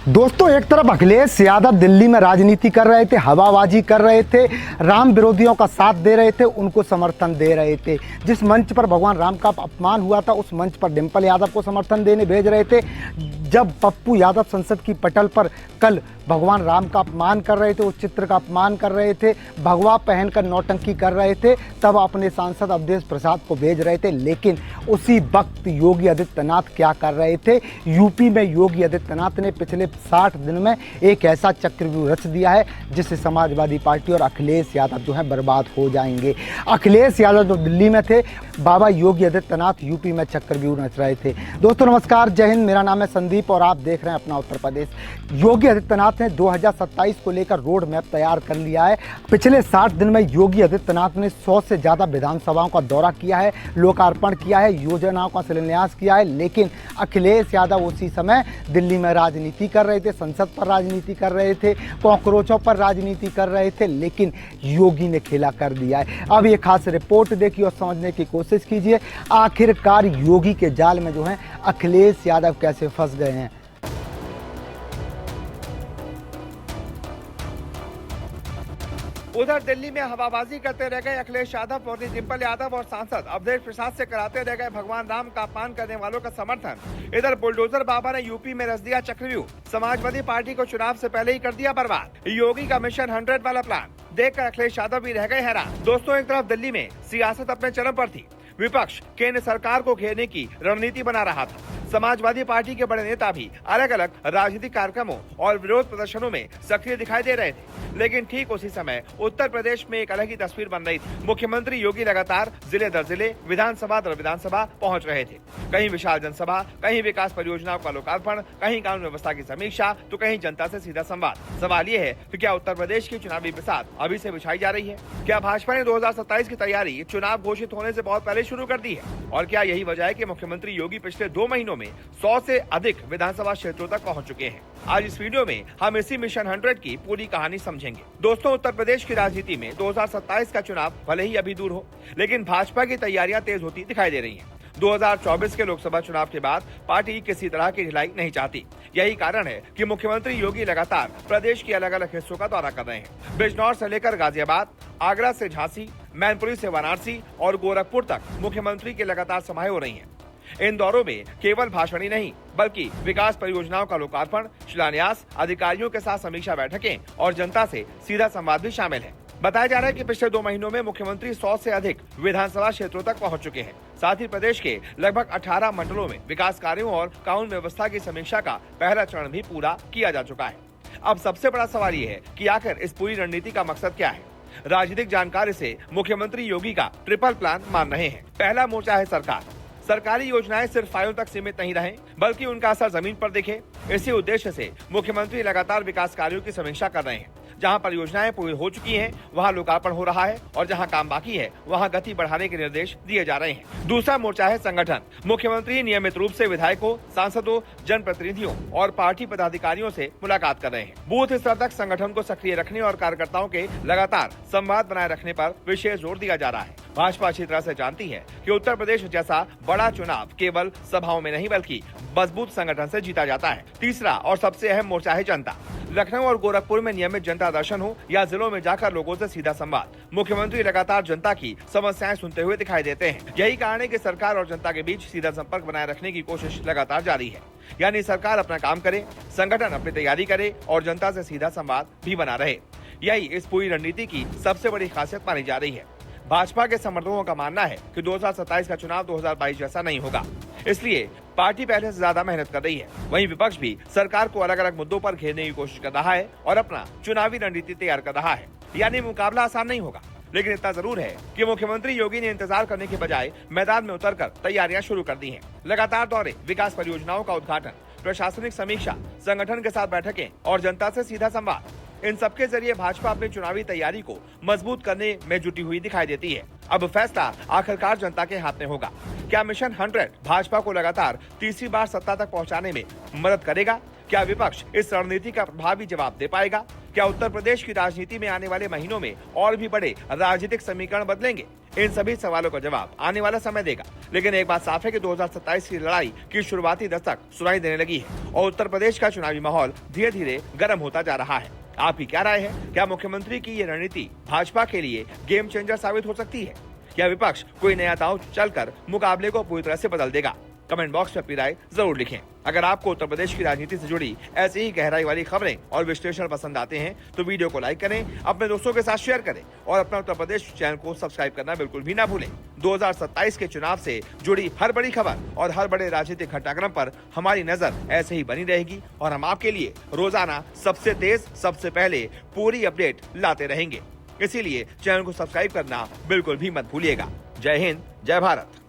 दोस्तों, एक तरफ अखिलेश यादव दिल्ली में राजनीति कर रहे थे, हवाबाजी कर रहे थे, राम विरोधियों का साथ दे रहे थे, उनको समर्थन दे रहे थे। जिस मंच पर भगवान राम का अपमान हुआ था, उस मंच पर डिंपल यादव को समर्थन देने भेज रहे थे। जब पप्पू यादव संसद की पटल पर कल भगवान राम का अपमान कर रहे थे, उस चित्र का अपमान कर रहे थे, भगवा पहनकर नौटंकी कर रहे थे, तब अपने सांसद अवधेश प्रसाद को भेज रहे थे। लेकिन उसी वक्त योगी आदित्यनाथ क्या कर रहे थे? यूपी में योगी आदित्यनाथ ने पिछले 60 दिन में एक ऐसा चक्रव्यूह रच दिया है जिससे समाजवादी पार्टी और अखिलेश यादव जो है बर्बाद हो जाएंगे। अखिलेश यादव जो दिल्ली में थे, बाबा योगी आदित्यनाथ यूपी में चक्रव्यूह रच रहे थे। दोस्तों नमस्कार, जय हिंद। मेरा नाम है संदीप और आप देख रहे हैं अपना उत्तर प्रदेश। योगी आदित्यनाथ ने 2027 को लेकर रोड मैप तैयार कर लिया है। पिछले 60 दिन में योगी आदित्यनाथ ने 100 से ज़्यादा विधानसभाओं का दौरा किया है, लोकार्पण किया है, योजनाओं का शिलान्यास किया है। लेकिन अखिलेश यादव उसी समय दिल्ली में राजनीति कर रहे थे, संसद पर राजनीति कर रहे थे, कॉकरोचों पर राजनीति कर रहे थे। लेकिन योगी ने खेला कर दिया है। अब ये खास रिपोर्ट देखिए और समझने की कोशिश कीजिए, आखिरकार योगी के जाल में जो है अखिलेश यादव कैसे फंस गए हैं। उधर दिल्ली में हवाबाजी करते रह गए अखिलेश यादव और डिंपल यादव और सांसद अवधेश प्रसाद से कराते रह गए भगवान राम का अपमान करने वालों का समर्थन। इधर बुलडोजर बाबा ने यूपी में रच दिया चक्रव्यूह, समाजवादी पार्टी को चुनाव से पहले ही कर दिया बर्बाद। योगी का मिशन 100 वाला प्लान देखकर अखिलेश यादव भी रह गए हैरान। दोस्तों, एक तरफ दिल्ली में सियासत अपने चरम पर थी, विपक्ष केंद्र सरकार को घेरने की रणनीति बना रहा था। समाजवादी पार्टी के बड़े नेता भी अलग अलग राजनीतिक कार्यक्रमों और विरोध प्रदर्शनों में सक्रिय दिखाई दे रहे थे। लेकिन ठीक उसी समय उत्तर प्रदेश में एक अलग ही तस्वीर बन रही थी। मुख्यमंत्री योगी लगातार जिले दर जिले, विधानसभा दर विधानसभा पहुंच रहे थे। कहीं विशाल जनसभा, कहीं विकास परियोजनाओं का लोकार्पण, कहीं कानून व्यवस्था की समीक्षा, तो कहीं जनता से सीधा संवाद। सवाल ये है कि क्या उत्तर प्रदेश की चुनावी बिसात अभी से बिछाई जा रही है? क्या भाजपा ने 2027 की तैयारी चुनाव घोषित होने से बहुत पहले शुरू कर दी है? और क्या यही वजह है कि मुख्यमंत्री योगी पिछले 2 महीनों में 100 से अधिक विधानसभा क्षेत्रों तक पहुंच चुके हैं? आज इस वीडियो में हम इसी मिशन 100 की पूरी कहानी समझेंगे। दोस्तों, उत्तर प्रदेश की राजनीति में 2027 का चुनाव भले ही अभी दूर हो, लेकिन भाजपा की तैयारियां तेज होती दिखाई दे रही हैं। 2024 के लोकसभा चुनाव के बाद पार्टी किसी तरह की ढिलाई नहीं चाहती। यही कारण है कि मुख्यमंत्री योगी लगातार प्रदेश के अलग अलग हिस्सों का दौरा कर रहे हैं। बिजनौर से लेकर गाजियाबाद, आगरा से झांसी, मैनपुरी से वाराणसी और गोरखपुर तक मुख्यमंत्री की लगातार सभाएं हो रही हैं। इन दौरों में केवल भाषण ही नहीं, बल्कि विकास परियोजनाओं का लोकार्पण, शिलान्यास, अधिकारियों के साथ समीक्षा बैठकें और जनता से सीधा संवाद भी शामिल है। बताया जा रहा है कि पिछले 2 महीनों में मुख्यमंत्री 100 से अधिक विधानसभा क्षेत्रों तक पहुंच चुके हैं। साथ ही प्रदेश के लगभग 18 मंडलों में विकास कार्यों और कानून व्यवस्था की समीक्षा का पहला चरण भी पूरा किया जा चुका है। अब सबसे बड़ा सवाल ये है कि आखिर इस पूरी रणनीति का मकसद क्या है? राजनीतिक जानकार इसे मुख्यमंत्री योगी का ट्रिपल प्लान मान रहे हैं। पहला मोर्चा है सरकार। सरकारी योजनाएं सिर्फ फाइलों तक सीमित नहीं रहें, बल्कि उनका असर जमीन पर दिखे। इसी उद्देश्य से मुख्यमंत्री लगातार विकास कार्यों की समीक्षा कर रहे हैं। जहां परियोजनाएं पूरी हो चुकी हैं, वहां लोकार्पण हो रहा है और जहां काम बाकी है, वहां गति बढ़ाने के निर्देश दिए जा रहे हैं। दूसरा मोर्चा है संगठन। मुख्यमंत्री नियमित रूप से विधायकों, सांसदों, जनप्रतिनिधियों और पार्टी पदाधिकारियों से मुलाकात कर रहे हैं। बूथ स्तर तक संगठन को सक्रिय रखने और कार्यकर्ताओं के लगातार संवाद बनाए रखने पर विशेष जोर दिया जा रहा है। भाजपा अच्छी तरह से जानती है कि उत्तर प्रदेश जैसा बड़ा चुनाव केवल सभाओं में नहीं, बल्कि मजबूत संगठन से जीता जाता है। तीसरा और सबसे अहम मोर्चा है जनता। लखनऊ और गोरखपुर में नियमित जनता दर्शन हो या जिलों में जाकर लोगों से सीधा संवाद, मुख्यमंत्री लगातार जनता की समस्याएं सुनते हुए दिखाई देते हैं। यही कारण है कि सरकार और जनता के बीच सीधा संपर्क बनाए रखने की कोशिश लगातार जारी है। यानी सरकार अपना काम करे, संगठन अपनी तैयारी करे और जनता से सीधा संवाद भी बना रहे। यही इस पूरी रणनीति की सबसे बड़ी खासियत मानी जा रही है। भाजपा के समर्थकों का मानना है कि 2027 का चुनाव 2022 जैसा नहीं होगा, इसलिए पार्टी पहले से ज्यादा मेहनत कर रही है। वहीं विपक्ष भी सरकार को अलग अलग मुद्दों पर घेरने की कोशिश कर रहा है और अपना चुनावी रणनीति तैयार कर रहा है। यानी मुकाबला आसान नहीं होगा, लेकिन इतना जरूर है कि मुख्यमंत्री योगी ने इंतजार करने के बजाय मैदान में उतरकर तैयारियां शुरू कर दी हैं। लगातार दौरे, विकास परियोजनाओं का उद्घाटन, प्रशासनिक समीक्षा, संगठन के साथ बैठकें और जनता से सीधा संवाद, इन सबके जरिए भाजपा अपनी चुनावी तैयारी को मजबूत करने में जुटी हुई दिखाई देती है। अब फैसला आखिरकार जनता के हाथ में होगा। क्या मिशन 100 भाजपा को लगातार तीसरी बार सत्ता तक पहुंचाने में मदद करेगा? क्या विपक्ष इस रणनीति का प्रभावी जवाब दे पाएगा? क्या उत्तर प्रदेश की राजनीति में आने वाले महीनों में और भी बड़े राजनीतिक समीकरण बदलेंगे? इन सभी सवालों का जवाब आने वाला समय देगा। लेकिन एक बात साफ है कि 2027 की लड़ाई की शुरुआती दस्तक सुनाई देने लगी है और उत्तर प्रदेश का चुनावी माहौल धीरे धीरे गर्म होता जा रहा है। आपकी क्या राय है? क्या मुख्यमंत्री की ये रणनीति भाजपा के लिए गेम चेंजर साबित हो सकती है? क्या विपक्ष कोई नया दांव चलकर मुकाबले को पूरी तरह से बदल देगा? कमेंट बॉक्स में अपनी राय जरूर लिखें। अगर आपको उत्तर प्रदेश की राजनीति से जुड़ी ऐसी ही गहराई वाली खबरें और विश्लेषण पसंद आते हैं तो वीडियो को लाइक करें, अपने दोस्तों के साथ शेयर करें और अपना उत्तर प्रदेश चैनल को सब्सक्राइब करना बिल्कुल भी ना भूलें। 2027 के चुनाव से जुड़ी हर बड़ी खबर और हर बड़े राजनीतिक घटनाक्रम पर हमारी नजर ऐसे ही बनी रहेगी और हम आपके लिए रोजाना सबसे तेज, सबसे पहले पूरी अपडेट लाते रहेंगे। इसीलिए चैनल को सब्सक्राइब करना बिल्कुल भी मत भूलिएगा। जय हिंद, जय भारत।